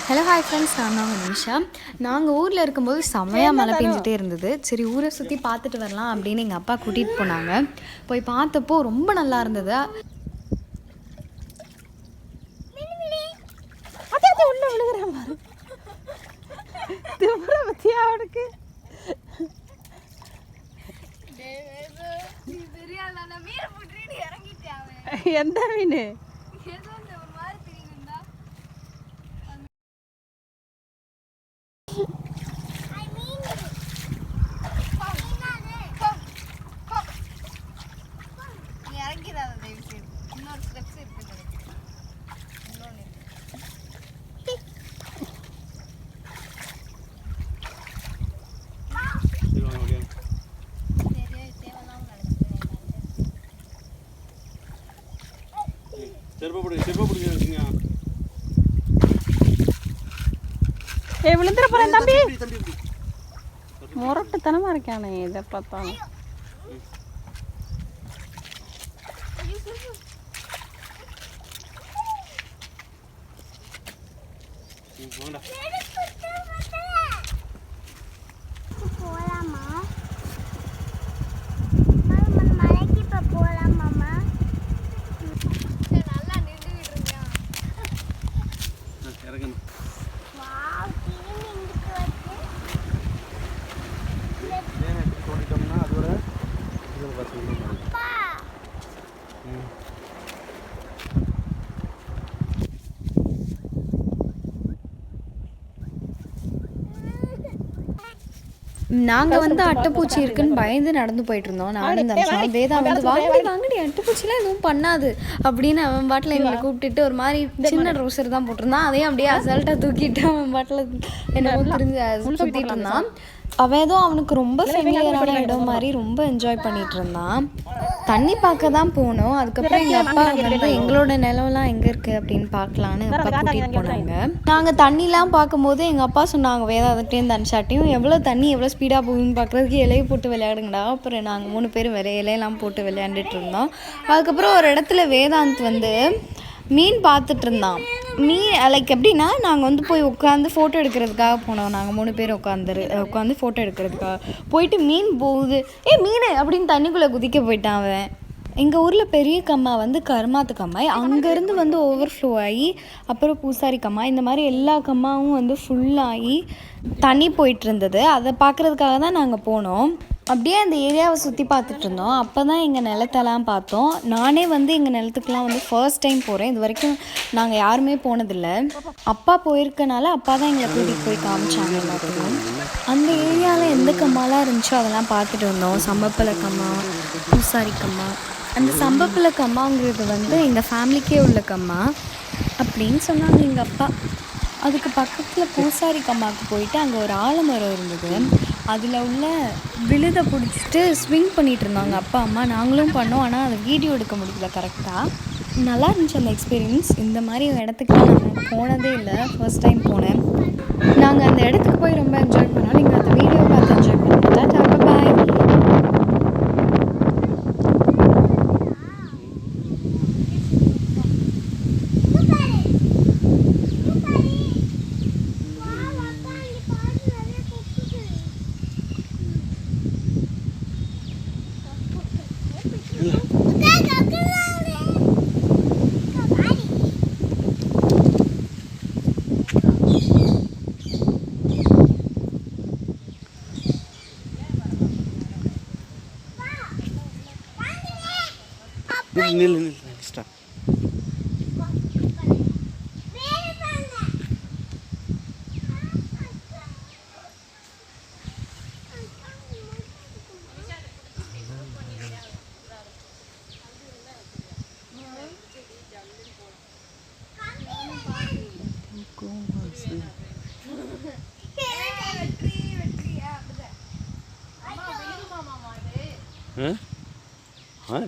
Hello hi friends, நான் தான் நிமிஷா. நாங்கள் ஊரில் இருக்கும்போது செம்மையாக மழை பெஞ்சிட்டே இருந்தது. சரி, ஊரை சுற்றி பார்த்துட்டு வரலாம் அப்படின்னு எங்கள் அப்பா கூட்டிகிட்டு போனாங்க. போய் பார்த்தப்போ ரொம்ப நல்லா இருந்தது. உள்ள விழுகிறேன் பாரு, திமுறை பத்தியா அவனுக்கு. எந்த மீன்? விழுந்துட போறேன் தம்பி. முரட்டுத்தனமா இருக்கானே இதை பார்த்தாலும். நாங்கள் வந்து அட்டைப்பூச்சி இருக்குன்னு பயந்து நடந்து போயிட்டு இருந்தோம். நானும் நினச்சோம். வேதா வந்து வாங்கடி அட்டைப்பூச்சிலாம் எதுவும் பண்ணாது அப்படின்னு அவன் பாட்டில் எங்களை கூப்பிட்டுட்டு ஒரு மாதிரி சின்ன ட்ரௌசர் தான் போட்டிருந்தான். அதையும் அப்படியே அசால்ட்டாக தூக்கிட்டு அவன் பாட்டில் என்னமோ தெரிஞ்சு சுற்றிட்டு இருந்தான். அவன் ஏதோ அவனுக்கு ரொம்ப ஃபெமிலியரான இடம் மாதிரி ரொம்ப என்ஜாய் பண்ணிட்டு இருந்தான். தண்ணி பார்க்க தான் போனோம். அதுக்கப்புறம் எங்கள் அப்பா வந்து எங்களோட நிலம்லாம் எங்கே இருக்குது அப்படின்னு பார்க்கலான்னு அப்பா கூட்டிகிட்டு போனாங்க. நாங்கள் தண்ணிலாம் பார்க்கும்போது எங்கள் அப்பா சொன்னாங்க வேதாத்திட்டையும் தனிச்சாட்டையும் எவ்வளோ தண்ணி எவ்வளோ ஸ்பீடாக போகுதுன்னு பார்க்குறதுக்கு இலையை போட்டு விளையாடுங்கடா. அப்புறம் நாங்கள் 3 பேரும் இலையெல்லாம் போட்டு விளையாண்டுட்டு இருந்தோம். அதுக்கப்புறம் ஒரு இடத்துல வேதாந்த் வந்து மீன் பார்த்துட்டு இருந்தான். மீன் லைக் எப்படின்னா, நாங்கள் வந்து போய் உட்காந்து ஃபோட்டோ எடுக்கிறதுக்காக போனோம். நாங்கள் 3 பேர் உட்காந்து ஃபோட்டோ எடுக்கிறதுக்காக போயிட்டு மீன் போகுது, மீன் அப்படின்னு தண்ணிக்குள்ளே குதிக்க போயிட்டான் அவன். எங்கள் ஊரில் பெரிய கம்மா வந்து கருமாத்து கம்மாய், அங்கேருந்து வந்து ஓவர்ஃப்ளோ ஆகி அப்புறம் பூசாரி கம்மாய், இந்த மாதிரி எல்லா கம்மாவும் வந்து ஃபுல்லாகி தண்ணி போயிட்டு இருந்தது. அதை பார்க்குறதுக்காக தான் நாங்கள் போனோம். அப்படியே அந்த ஏரியாவை சுற்றி பார்த்துட்டு இருந்தோம். அப்போ தான் எங்கள் நிலத்தெல்லாம் பார்த்தோம். நானே வந்து எங்கள் நிலத்துக்குலாம் வந்து ஃபர்ஸ்ட் டைம் போகிறேன். இது வரைக்கும் நாங்கள் யாருமே போனதில்லை. அப்பா போயிருக்கனால அப்பா தான் எங்களை கூட்டிகிட்டு போய் காமிச்சாங்க எல்லாத்துக்கும். அந்த ஏரியாவில் எந்த கம்மாலாம் இருந்துச்சோ அதெல்லாம் பார்த்துட்டு இருந்தோம். சம்பப்பல கம்மா, பூசாரி கம்மா. அந்த சம்பப்பல கம்மாங்கிறது வந்து எங்கள் ஃபேமிலிக்கே உள்ள கம்மா அப்படின்னு சொன்னாங்க எங்கள் அப்பா. அதுக்கு பக்கத்தில் பூசாரி கம்மாவுக்கு போயிட்டு அங்கே ஒரு ஆலமரம் இருந்தது. அதில் உள்ள விழுதை பிடிச்சிட்டு ஸ்விங் பண்ணிகிட்டு இருந்தாங்க அப்பா அம்மா. நாங்களும் பண்ணோம். ஆனால் அதை வீடியோ எடுக்க முடியல கரெக்டாக. நல்லா இருந்துச்சு அந்த எக்ஸ்பீரியன்ஸ். இந்த மாதிரி இடத்துக்குலாம் நாங்கள் போனதே இல்லை, ஃபர்ஸ்ட் டைம் போனேன். நாங்கள் அந்த இடத்துக்கு போய் ரொம்ப என்ஜாய் பண்ணோம். நீங்கள் அந்த வீடியோ பார்த்து என்ஜாய் பண்ணுங்கள். பாய். நில் ஸ்டாப்.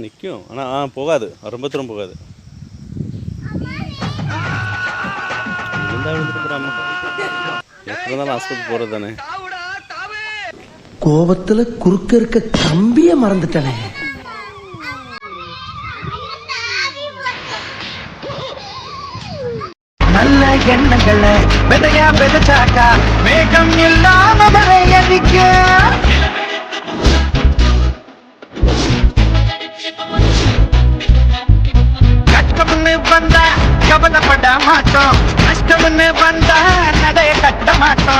நிற்கும். ஆனால் போகாது, ரொம்ப தூரம் போகாது. விழுந்துட்டு போகிறாமா? எப்படி இருந்தாலும் ஹாஸ்பிட்டல் போகிறது தானே. கோபத்துல குறுக்க இருக்க கம்பிய மறந்துட்டனே. நல்ல எண்ணங்களை விதையா விதைச்சாக்கா மேகம் இல்லாம மழைய நிக்க கஷ்டம்னு வந்தா கவலைப்பட மாட்டோம், கஷ்டம்னு வந்தா நடைய கட்ட மாட்டோம்.